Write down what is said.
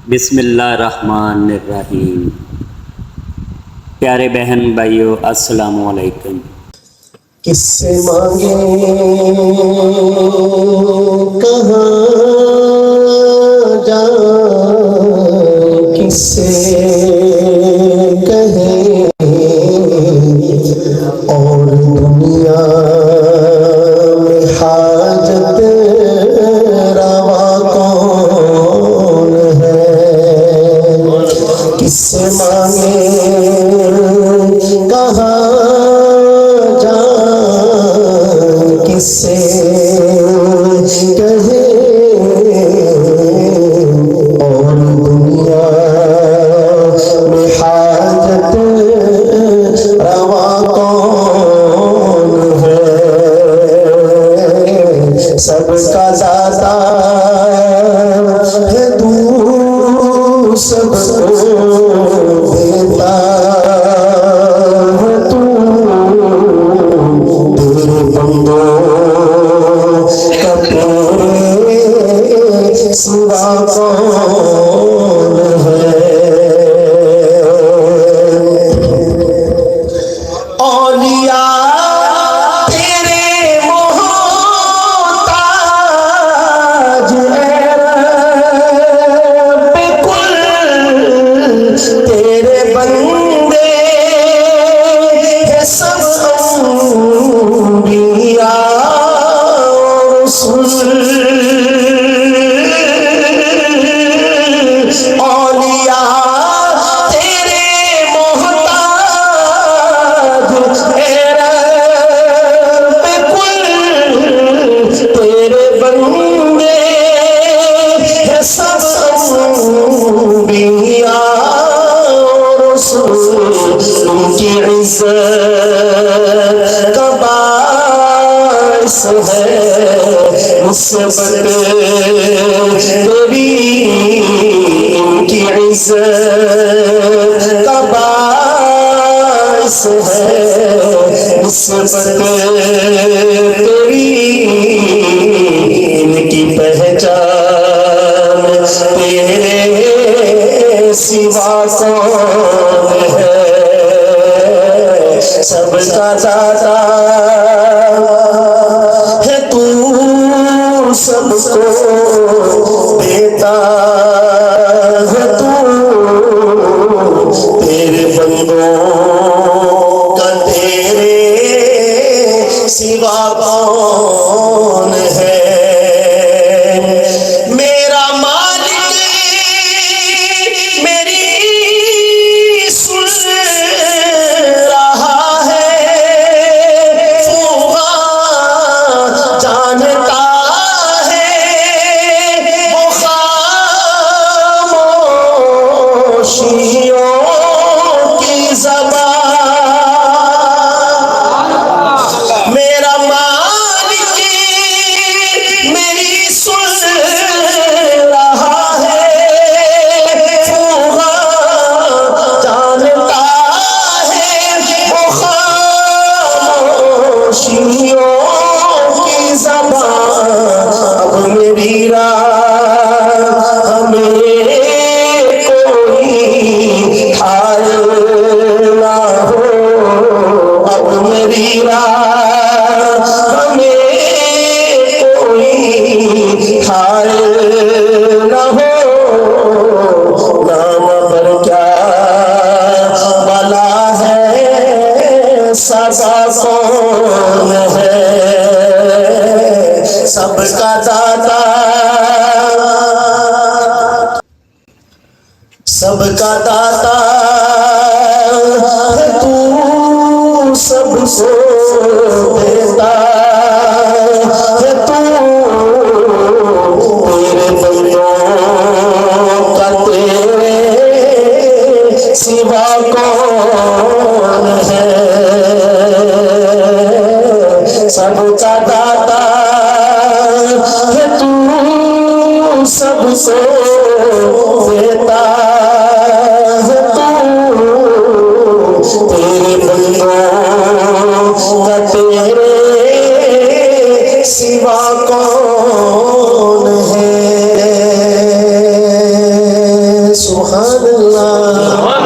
बिस्मिल्लाहिर्रहमानिर्रहीम। प्यारे बहन भाइयों, अस्सलामु अलैकुम। किससे मांगे कहाँ जाए, किससे कहे और दुनिया में हाजत रवा कौन है। किससे मांगे कहाँ किससे कहे और दुनिया में हाजत रवा कौन है। सबका दाता है तू, सबको देता है तू, तेरे बंदों सिवा कौन है। औलिया तेरे मोहताज है रब्बे कुल, तेरे बंदे है सब अंबिया और औलिया तेरे मोहताज है रब्बे कुल, तेरे बंदे है सब अंबिया और रसूल। उनकी इज्जत का बाइस है मुसीबत तेरी, इनकी इज्जत का बाइस है मुसीबत तेरी, इनकी पहचान तेरे सिवा कौन है। सबका दाता है तू, सबको देता है तू, तेरे बंदों का तेरे सिवा कौन है। मेरा मालिक मेरी सुन रहा है, जानता है वो खामोशियों की ज़बान। मेरा मालिक मेरी सुन रहा है, जानता है वो खामोशियों की ज़बान। अब मेरी राह हमें कोई हाल ना हो, अब मेरी राह हमें कोई हाल ना हो। नाम पर क्या भला है, सदा कौन है। सबका दाता सबका दाता है तू, सबको देता है तू, तेरे बंदों का तेरे सिवा कौन है। सबका दाता है तू, सबको देता है तू, तेरे बंदों का तेरे सिवा कौन है। सुभान अल्लाह।